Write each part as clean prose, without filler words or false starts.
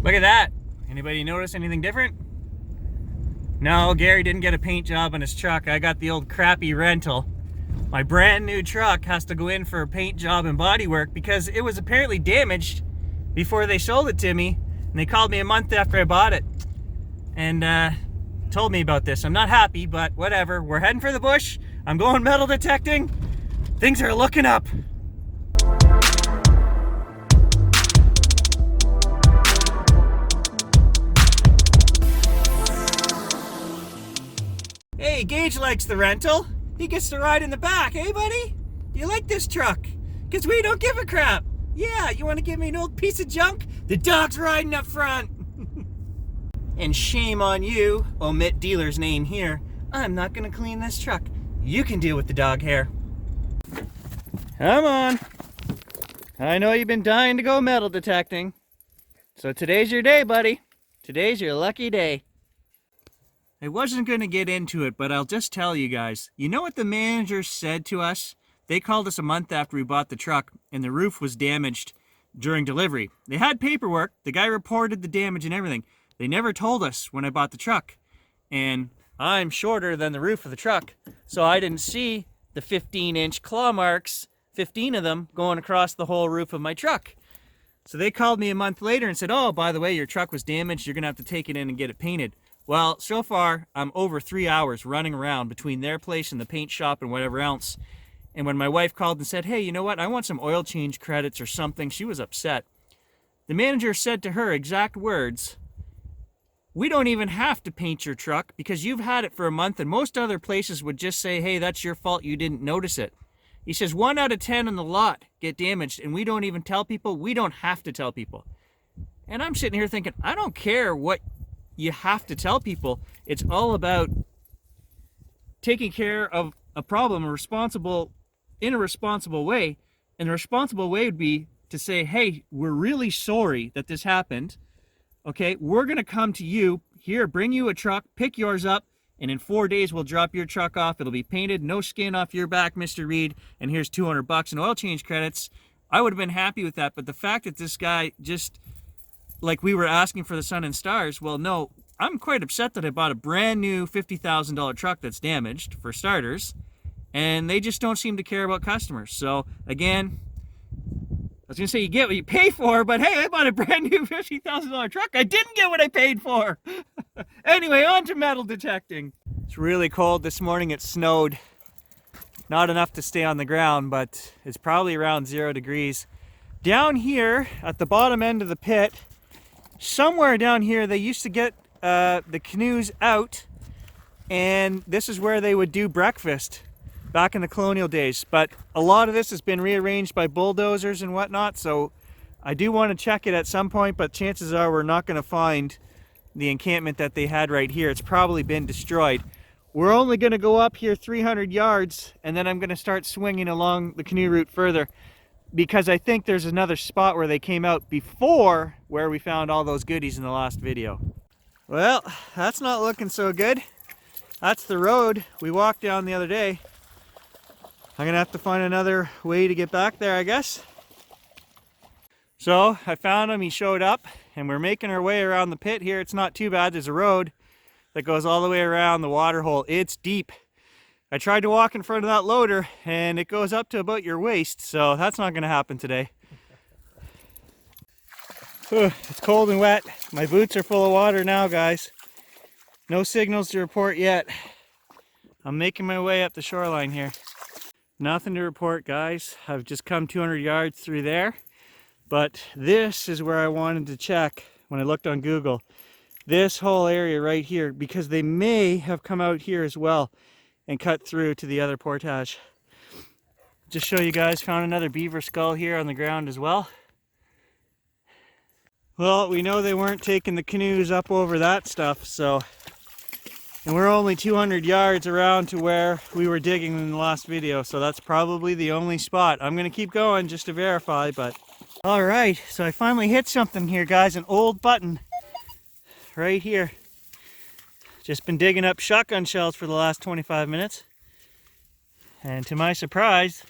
Look at that. Anybody notice anything different? No, Gary didn't get a paint job on his truck. I got the old crappy rental. My brand new truck has to go in for a paint job and body work because it was apparently damaged before they sold it to me. And they called me a month after I bought it and told me about this. I'm not happy, but whatever. We're heading for the bush. I'm going metal detecting. Things are looking up. Hey, Gage likes the rental. He gets to ride in the back. Hey, buddy? You like this truck? Because we don't give a crap. Yeah, you want to give me an old piece of junk? The dog's riding up front. And shame on you, omit dealer's name here. I'm not going to clean this truck. You can deal with the dog hair. Come on. I know you've been dying to go metal detecting. So today's your day, buddy. Today's your lucky day. I wasn't going to get into it, but I'll just tell you guys. You know what the manager said to us? They called us a month after we bought the truck, and the roof was damaged during delivery. They had paperwork. The guy reported the damage and everything. They never told us when I bought the truck. And I'm shorter than the roof of the truck, so I didn't see the 15-inch claw marks, 15 of them, going across the whole roof of my truck. So they called me a month later and said, oh, by the way, your truck was damaged. You're going to have to take it in and get it painted. Well, so far, I'm over 3 hours running around between their place and the paint shop and whatever else. And when my wife called and said, hey, you know what? I want some oil change credits or something, she was upset. The manager said to her exact words, we don't even have to paint your truck because you've had it for a month, and most other places would just say, hey, that's your fault, you didn't notice it. He says 1 out of 10 on the lot get damaged, and we don't even tell people. We don't have to tell people. And I'm sitting here thinking, I don't care what you have to tell people. It's all about taking care of a problem in a responsible way. And the responsible way would be to say, hey, we're really sorry that this happened. Okay, we're going to come to you here, bring you a truck, pick yours up, and in 4 days we'll drop your truck off. It'll be painted, no skin off your back, Mr. Reed, and here's $200 in oil change credits. I would have been happy with that, but the fact that this guy just, like we were asking for the sun and stars, well, no, I'm quite upset that I bought a brand new $50,000 truck that's damaged, for starters, and they just don't seem to care about customers. So, again, I was going to say you get what you pay for, but hey, I bought a brand new $50,000 truck. I didn't get what I paid for. Anyway, on to metal detecting. It's really cold this morning. It snowed. Not enough to stay on the ground, but it's probably around 0 degrees. Down here at the bottom end of the pit, somewhere down here, they used to get the canoes out, and this is where they would do breakfast back in the colonial days. But a lot of this has been rearranged by bulldozers and whatnot, so I do want to check it at some point, but chances are we're not going to find the encampment that they had right here. It's probably been destroyed. We're only going to go up here 300 yards, and then I'm going to start swinging along the canoe route further, because I think there's another spot where they came out before where we found all those goodies in the last video. Well, that's not looking so good. That's the road we walked down the other day. I'm gonna have to find another way to get back there, I guess. So I found him, he showed up, and we're making our way around the pit here. It's not too bad. There's a road that goes all the way around the water hole. It's deep. I tried to walk in front of that loader and it goes up to about your waist, so that's not gonna happen today. It's cold and wet. My boots are full of water now, guys. No signals to report yet. I'm making my way up the shoreline here. Nothing to report, guys. I've just come 200 yards through there. But this is where I wanted to check when I looked on Google. This whole area right here, because they may have come out here as well and cut through to the other portage. Just show you guys, found another beaver skull here on the ground as well. Well, we know they weren't taking the canoes up over that stuff, so. And we're only 200 yards around to where we were digging in the last video, so that's probably the only spot. I'm gonna keep going just to verify, but. All right, so I finally hit something here, guys, an old button right here. Just been digging up shotgun shells for the last 25 minutes. And to my surprise,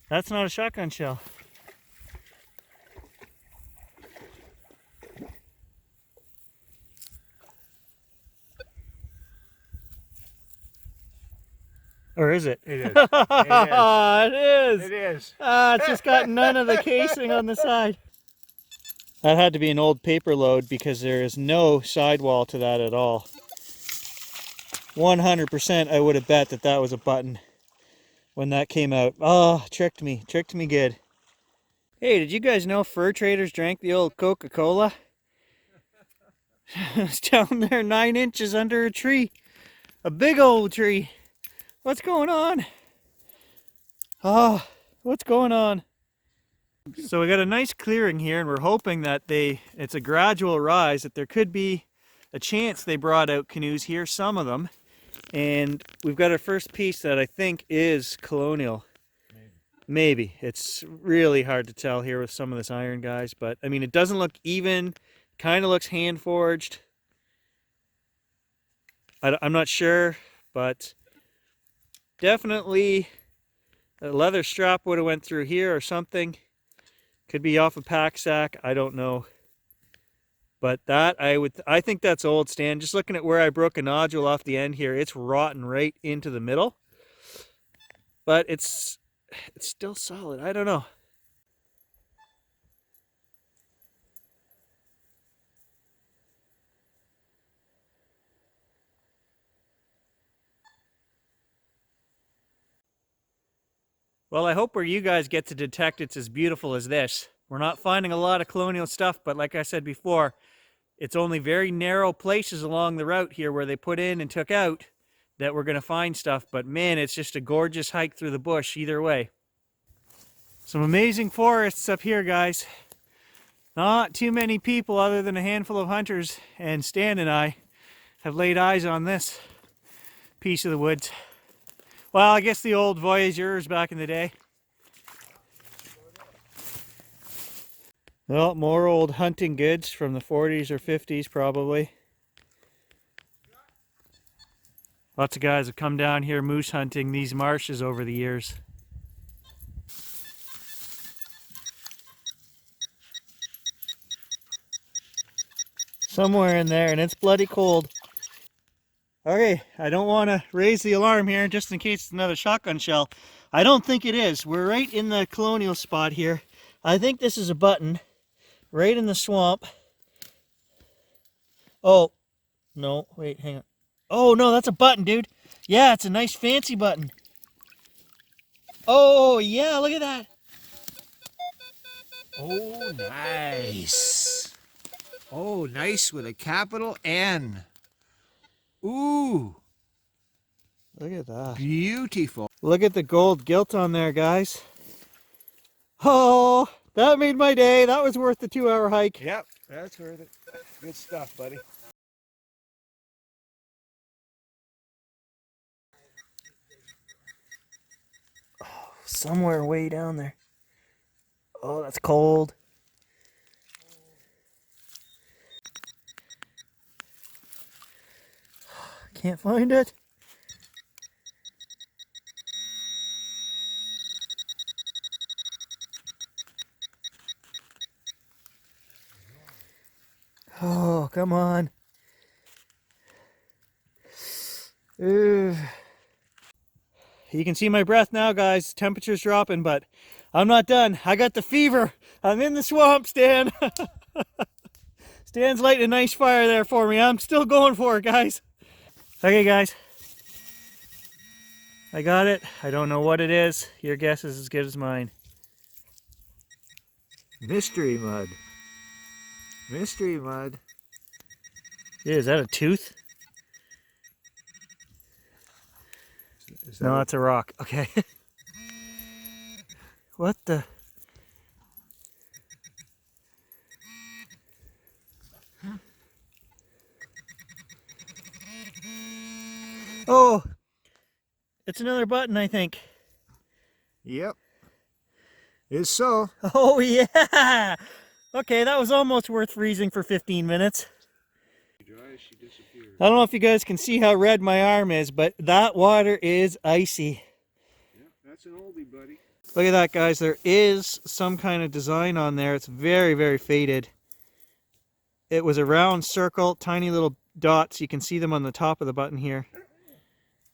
that's not a shotgun shell. Or is it? It is. It is. It is. It is. It's just got none of the casing on the side. That had to be an old paper load because there is no sidewall to that at all. 100% I would have bet that that was a button when that came out. Oh, tricked me good. Hey, did you guys know fur traders drank the old Coca-Cola? It's down there 9 inches under a tree. A big old tree. What's going on? Oh, what's going on? So we got a nice clearing here, and we're hoping that it's a gradual rise, that there could be a chance they brought out canoes here, some of them. And we've got our first piece that I think is Colonial. Maybe. It's really hard to tell here with some of this iron, guys, but I mean, it doesn't look even, kind of looks hand forged. I'm not sure, but definitely a leather strap would have went through here or something. Could be off a pack sack, I don't know. But that, I think that's old, Stan. Just looking at where I broke a nodule off the end here, it's rotten right into the middle. But it's still solid, I don't know. Well, I hope where you guys get to detect it's as beautiful as this. We're not finding a lot of Colonial stuff, but like I said before, it's only very narrow places along the route here where they put in and took out that we're going to find stuff. But man, it's just a gorgeous hike through the bush either way. Some amazing forests up here, guys. Not too many people other than a handful of hunters, and Stan and I have laid eyes on this piece of the woods. Well, I guess the old voyageurs back in the day. Well, more old hunting goods from the 40s or 50s probably. Lots of guys have come down here moose hunting these marshes over the years. Somewhere in there, and it's bloody cold. Okay, I don't want to raise the alarm here just in case it's another shotgun shell. I don't think it is. We're right in the Colonial spot here. I think this is a button right in the swamp. Oh, no, wait, hang on. Oh, no, that's a button, dude. Yeah, it's a nice fancy button. Oh, yeah, look at that. Oh, nice. Oh, nice with a capital N. Ooh. Look at that. Beautiful. Look at the gold gilt on there, guys. Oh, that made my day. That was worth the 2-hour hike. Yep, that's worth it. Good stuff, buddy. Somewhere way down there. Oh, that's cold. Can't find it. Oh, come on. Ugh. You can see my breath now, guys. Temperature's dropping, but I'm not done. I got the fever. I'm in the swamp, Stan. Stan's lighting a nice fire there for me. I'm still going for it, guys. Okay, guys. I got it. I don't know what it is. Your guess is as good as mine. Mystery mud. Mystery mud. Yeah, is that a tooth? No, it's a rock. Okay. What the? Oh, it's another button, I think. Yep. Is so. Oh, yeah. Okay, that was almost worth freezing for 15 minutes. I don't know if you guys can see how red my arm is, but that water is icy. Yeah, that's an oldie, buddy. Look at that, guys. There is some kind of design on there. It's very, very faded. It was a round circle, tiny little dots. You can see them on the top of the button here.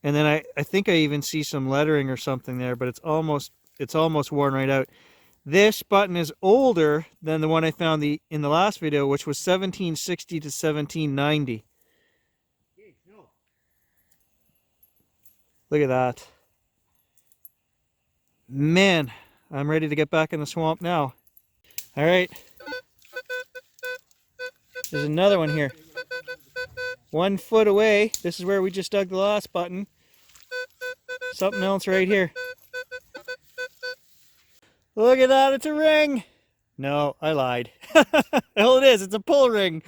And then I think I even see some lettering or something there, but it's almost worn right out. This button is older than the one I found in the last video, which was 1760 to 1790. Look at that. Man, I'm ready to get back in the swamp now. All right. There's another one here. 1 foot away. This is where we just dug the last button. Something else right here. Look at that, it's a ring. No, I lied. Hell, it is. It's a pull ring.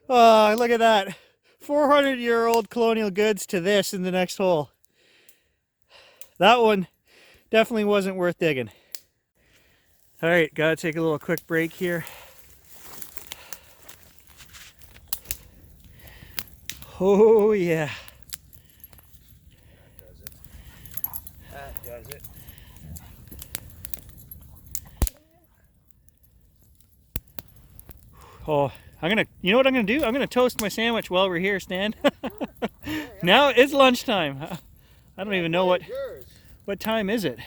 Oh, look at that. 400-year-old Colonial goods to this in the next hole. That one definitely wasn't worth digging. All right, gotta take a little quick break here. Oh, yeah. That does it. Oh, you know what I'm gonna do? I'm gonna toast my sandwich while we're here, Stan. Now it's lunchtime. I don't even know what time is it.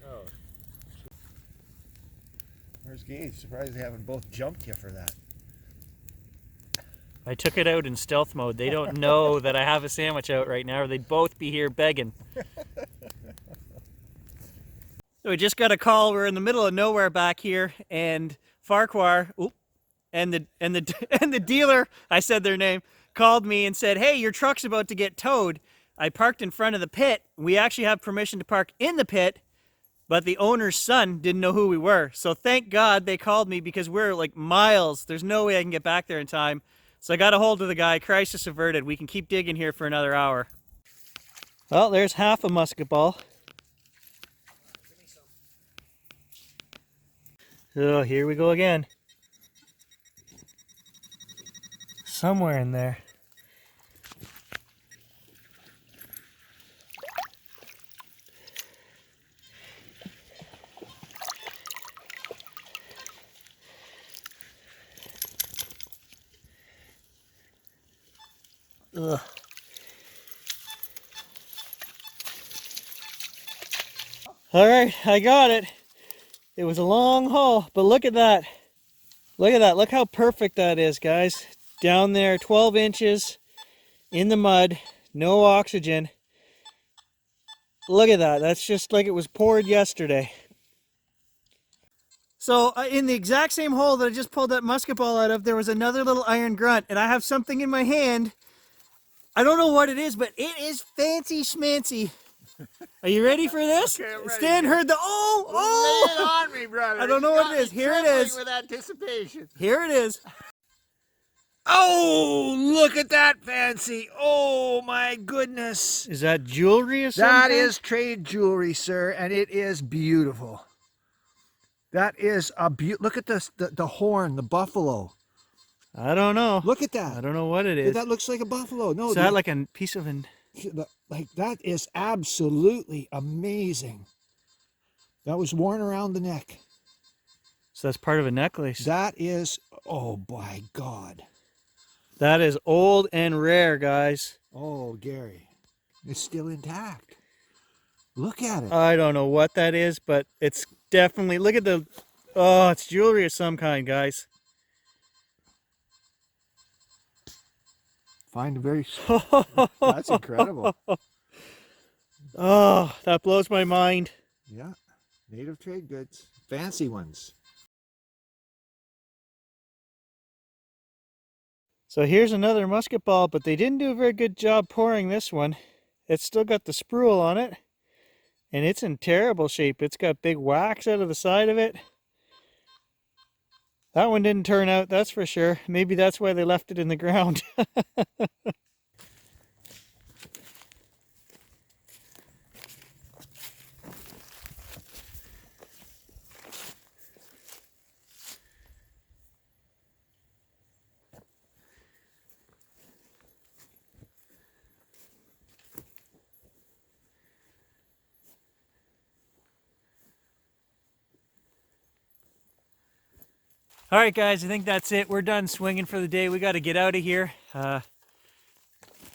Oh. Where's Gage? Surprised they haven't both jumped you for that. I took it out in stealth mode. They don't know that I have a sandwich out right now, or they'd both be here begging. So we just got a call. We're in the middle of nowhere back here, and Farquhar, and the dealer, I said their name, called me and said, "Hey, your truck's about to get towed." I parked in front of the pit. We actually have permission to park in the pit, but the owner's son didn't know who we were. So thank God they called me, because we're like miles. There's no way I can get back there in time. So I got a hold of the guy. Crisis averted. We can keep digging here for another hour. Well, there's half a musket ball. Oh, here we go again. Somewhere in there. Ugh. All right, I got it. It was a long haul, but look at that. Look at that. Look how perfect that is, guys. Down there, 12 inches in the mud, no oxygen. Look at that. That's just like it was poured yesterday. So in the exact same hole that I just pulled that musket ball out of, there was another little iron grunt, and I have something in my hand. I don't know what it is, but it is fancy schmancy. Are you ready for this? Okay, I'm ready. Stan heard the Lay it on me, brother. I don't know what it is. Here it is. With anticipation. Here it is. Oh, look at that fancy. Oh, my goodness. Is that jewelry or something? That is trade jewelry, sir, and it is beautiful. That is a look at this, the horn, the buffalo. I don't know. Look at that. I don't know what it is. That looks like a buffalo. No, is that like a piece of an... Like, that is absolutely amazing. That was worn around the neck. So that's part of a necklace. That is, oh my God. That is old and rare, guys. Oh, Gary, it's still intact. Look at it. I don't know what that is, but it's definitely, look at the, oh, it's jewelry of some kind, guys. Find a very, that's incredible. Oh, that blows my mind. Yeah, native trade goods, fancy ones. So here's another musket ball, but they didn't do a very good job pouring this one. It's still got the sproul on it, and it's in terrible shape. It's got big wax out of the side of it. That one didn't turn out, that's for sure. Maybe that's why they left it in the ground. All right, guys, I think that's it. We're done swinging for the day. We got to get out of here.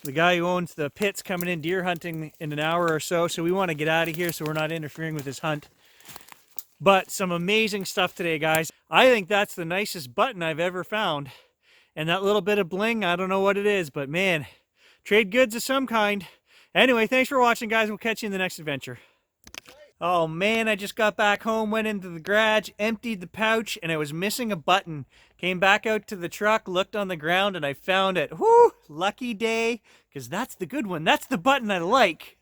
The guy who owns the pit's coming in deer hunting in an hour or so, so we want to get out of here so we're not interfering with his hunt. But some amazing stuff today, guys. I think that's the nicest button I've ever found. And that little bit of bling, I don't know what it is, but man, trade goods of some kind. Anyway, thanks for watching, guys. We'll catch you in the next adventure. Oh man, I just got back home, went into the garage, emptied the pouch, and I was missing a button. Came back out to the truck, looked on the ground, and I found it. Whoo! Lucky day, because that's the good one. That's the button I like.